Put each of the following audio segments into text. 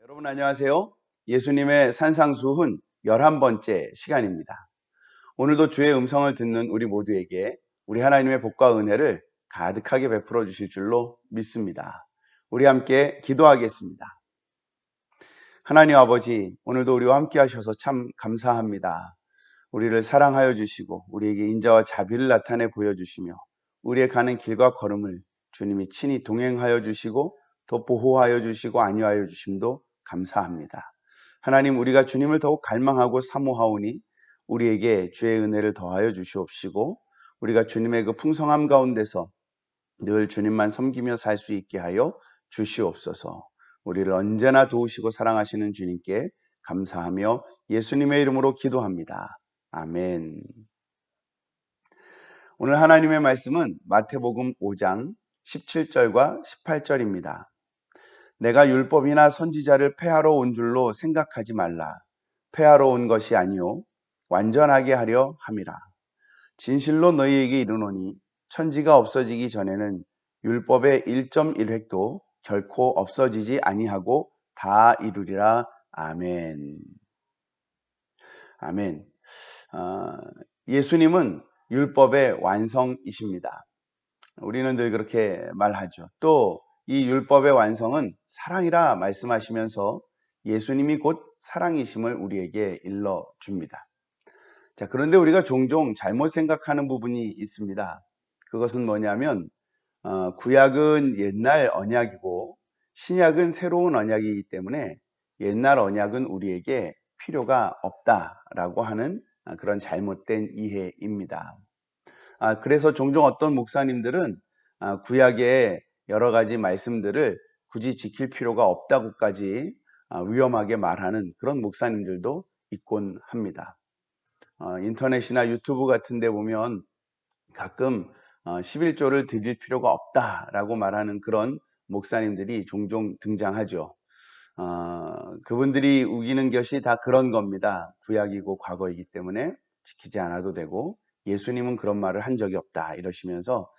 여러분 안녕하세요. 예수님의 산상수훈 11번째 시간입니다. 오늘도 주의 음성을 듣는 우리 모두에게 우리 하나님의 복과 은혜를 가득하게 베풀어 주실 줄로 믿습니다. 우리 함께 기도하겠습니다. 하나님 아버지, 오늘도 우리와 함께 하셔서 참 감사합니다. 우리를 사랑하여 주시고 우리에게 인자와 자비를 나타내 보여주시며 우리의 가는 길과 걸음을 주님이 친히 동행하여 주시고 또 보호하여 주시고 안위하여 주심도 감사합니다. 하나님, 우리가 주님을 더욱 갈망하고 사모하오니 우리에게 주의 은혜를 더하여 주시옵시고 우리가 주님의 그 풍성함 가운데서 늘 주님만 섬기며 살 수 있게 하여 주시옵소서. 우리를 언제나 도우시고 사랑하시는 주님께 감사하며 예수님의 이름으로 기도합니다. 아멘. 오늘 하나님의 말씀은 마태복음 5장 17절과 18절입니다. 내가 율법이나 선지자를 폐하러 온 줄로 생각하지 말라. 폐하러 온 것이 아니요 완전하게 하려 함이라. 진실로 너희에게 이르노니 천지가 없어지기 전에는 율법의 1.1획도 결코 없어지지 아니하고 다 이루리라. 아멘. 아멘. 예수님은 율법의 완성이십니다. 우리는 늘 그렇게 말하죠. 또 이 율법의 완성은 사랑이라 말씀하시면서 예수님이 곧 사랑이심을 우리에게 일러줍니다. 자, 그런데 우리가 종종 잘못 생각하는 부분이 있습니다. 그것은 뭐냐면 구약은 옛날 언약이고 신약은 새로운 언약이기 때문에 옛날 언약은 우리에게 필요가 없다라고 하는 그런 잘못된 이해입니다. 그래서 종종 어떤 목사님들은 구약의 여러 가지 말씀들을 굳이 지킬 필요가 없다고까지 위험하게 말하는 그런 목사님들도 있곤 합니다. 인터넷이나 유튜브 같은 데 보면 가끔 11조를 드릴 필요가 없다라고 말하는 그런 목사님들이 종종 등장하죠. 그분들이 우기는 것이 다 그런 겁니다. 구약이고 과거이기 때문에 지키지 않아도 되고 예수님은 그런 말을 한 적이 없다 이러시면서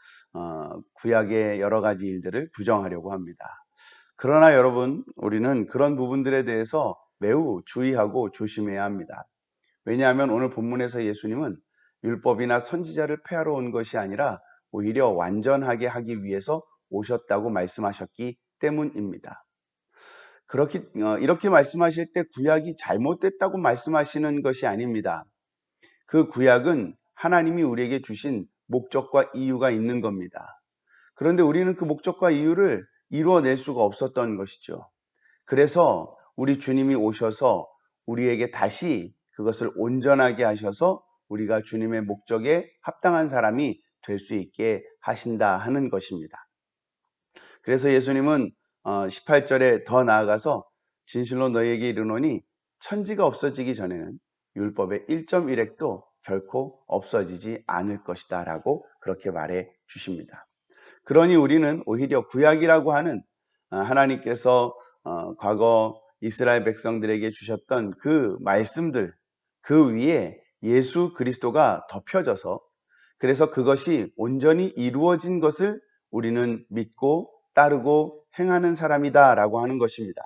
구약의 여러 가지 일들을 부정하려고 합니다. 그러나 여러분, 우리는 그런 부분들에 대해서 매우 주의하고 조심해야 합니다. 왜냐하면 오늘 본문에서 예수님은 율법이나 선지자를 폐하러 온 것이 아니라 오히려 완전하게 하기 위해서 오셨다고 말씀하셨기 때문입니다. 이렇게 말씀하실 때 구약이 잘못됐다고 말씀하시는 것이 아닙니다. 그 구약은 하나님이 우리에게 주신 목적과 이유가 있는 겁니다. 그런데 우리는 그 목적과 이유를 이루어낼 수가 없었던 것이죠. 그래서 우리 주님이 오셔서 우리에게 다시 그것을 온전하게 하셔서 우리가 주님의 목적에 합당한 사람이 될 수 있게 하신다 하는 것입니다. 그래서 예수님은 18절에 더 나아가서 진실로 너희에게 이르노니 천지가 없어지기 전에는 율법의 1.1획도 결코 없어지지 않을 것이다 라고 그렇게 말해 주십니다. 그러니 우리는 오히려 구약이라고 하는 하나님께서 과거 이스라엘 백성들에게 주셨던 그 말씀들 그 위에 예수 그리스도가 덮여져서 그래서 그것이 온전히 이루어진 것을 우리는 믿고 따르고 행하는 사람이다 라고 하는 것입니다.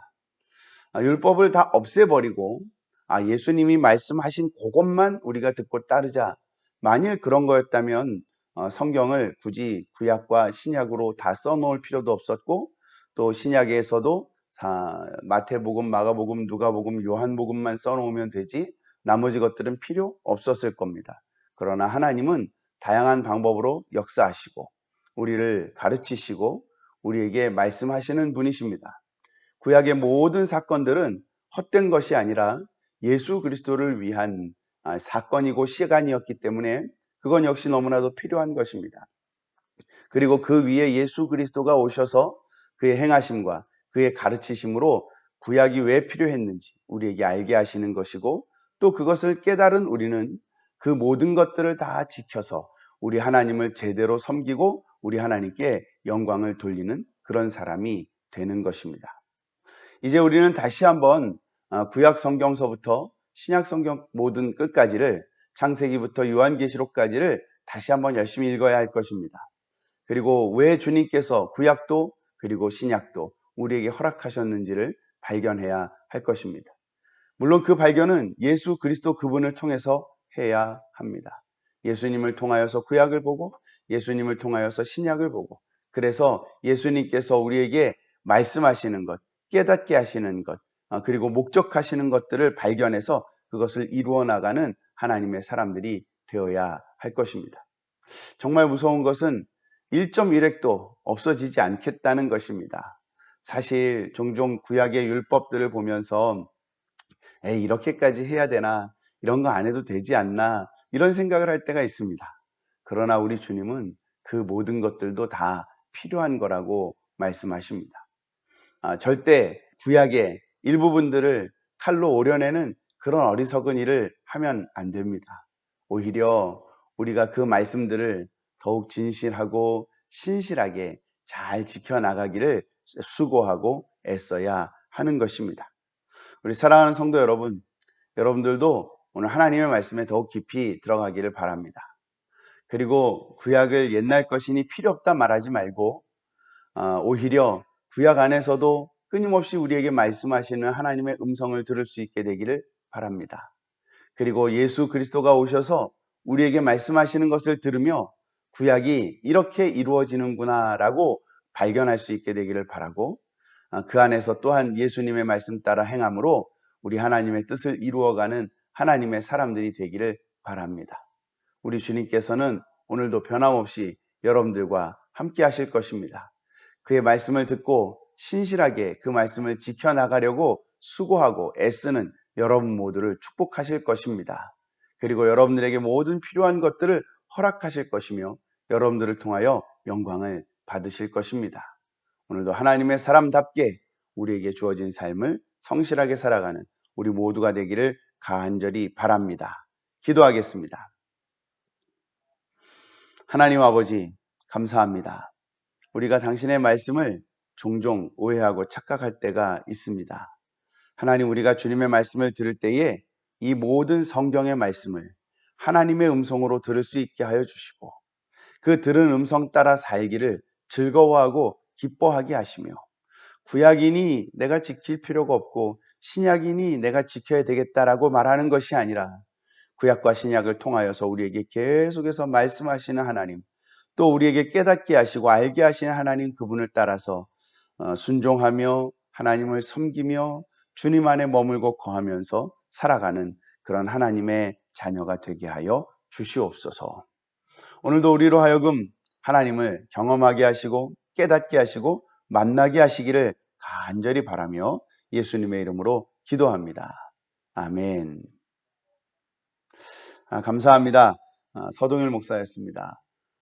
율법을 다 없애버리고 예수님이 말씀하신 그것만 우리가 듣고 따르자. 만일 그런 거였다면 성경을 굳이 구약과 신약으로 다 써놓을 필요도 없었고 또 신약에서도 마태복음, 마가복음, 누가복음, 요한복음만 써놓으면 되지 나머지 것들은 필요 없었을 겁니다. 그러나 하나님은 다양한 방법으로 역사하시고 우리를 가르치시고 우리에게 말씀하시는 분이십니다. 구약의 모든 사건들은 헛된 것이 아니라 예수 그리스도를 위한 사건이고 시간이었기 때문에 그건 역시 너무나도 필요한 것입니다. 그리고 그 위에 예수 그리스도가 오셔서 그의 행하심과 그의 가르치심으로 구약이 왜 필요했는지 우리에게 알게 하시는 것이고 또 그것을 깨달은 우리는 그 모든 것들을 다 지켜서 우리 하나님을 제대로 섬기고 우리 하나님께 영광을 돌리는 그런 사람이 되는 것입니다. 이제 우리는 다시 한번 구약 성경서부터 신약 성경 모든 끝까지를 창세기부터 요한계시록까지를 다시 한번 열심히 읽어야 할 것입니다. 그리고 왜 주님께서 구약도 그리고 신약도 우리에게 허락하셨는지를 발견해야 할 것입니다. 물론 그 발견은 예수 그리스도 그분을 통해서 해야 합니다. 예수님을 통하여서 구약을 보고 예수님을 통하여서 신약을 보고 그래서 예수님께서 우리에게 말씀하시는 것, 깨닫게 하시는 것, 그리고 목적하시는 것들을 발견해서 그것을 이루어 나가는 하나님의 사람들이 되어야 할 것입니다. 정말 무서운 것은 1.1획도 없어지지 않겠다는 것입니다. 사실 종종 구약의 율법들을 보면서 에이, 이렇게까지 해야 되나? 이런 거 안 해도 되지 않나? 이런 생각을 할 때가 있습니다. 그러나 우리 주님은 그 모든 것들도 다 필요한 거라고 말씀하십니다. 절대 구약의 일부분들을 칼로 오려내는 그런 어리석은 일을 하면 안 됩니다. 오히려 우리가 그 말씀들을 더욱 진실하고 신실하게 잘 지켜나가기를 수고하고 애써야 하는 것입니다. 우리 사랑하는 성도 여러분, 여러분들도 오늘 하나님의 말씀에 더욱 깊이 들어가기를 바랍니다. 그리고 구약을 옛날 것이니 필요 없다 말하지 말고 오히려 구약 안에서도 끊임없이 우리에게 말씀하시는 하나님의 음성을 들을 수 있게 되기를 바랍니다. 그리고 예수 그리스도가 오셔서 우리에게 말씀하시는 것을 들으며 구약이 이렇게 이루어지는구나 라고 발견할 수 있게 되기를 바라고 그 안에서 또한 예수님의 말씀 따라 행함으로 우리 하나님의 뜻을 이루어가는 하나님의 사람들이 되기를 바랍니다. 우리 주님께서는 오늘도 변함없이 여러분들과 함께 하실 것입니다. 그의 말씀을 듣고 신실하게 그 말씀을 지켜나가려고 수고하고 애쓰는 여러분 모두를 축복하실 것입니다. 그리고 여러분들에게 모든 필요한 것들을 허락하실 것이며 여러분들을 통하여 영광을 받으실 것입니다. 오늘도 하나님의 사람답게 우리에게 주어진 삶을 성실하게 살아가는 우리 모두가 되기를 간절히 바랍니다. 기도하겠습니다. 하나님 아버지, 감사합니다. 우리가 당신의 말씀을 종종 오해하고 착각할 때가 있습니다. 하나님, 우리가 주님의 말씀을 들을 때에 이 모든 성경의 말씀을 하나님의 음성으로 들을 수 있게 하여 주시고 그 들은 음성 따라 살기를 즐거워하고 기뻐하게 하시며 구약이니 내가 지킬 필요가 없고 신약이니 내가 지켜야 되겠다라고 말하는 것이 아니라 구약과 신약을 통하여서 우리에게 계속해서 말씀하시는 하나님, 또 우리에게 깨닫게 하시고 알게 하시는 하나님 그분을 따라서 순종하며 하나님을 섬기며 주님 안에 머물고 거하면서 살아가는 그런 하나님의 자녀가 되게 하여 주시옵소서. 오늘도 우리로 하여금 하나님을 경험하게 하시고 깨닫게 하시고 만나게 하시기를 간절히 바라며 예수님의 이름으로 기도합니다. 아멘. 감사합니다. 서동일 목사였습니다.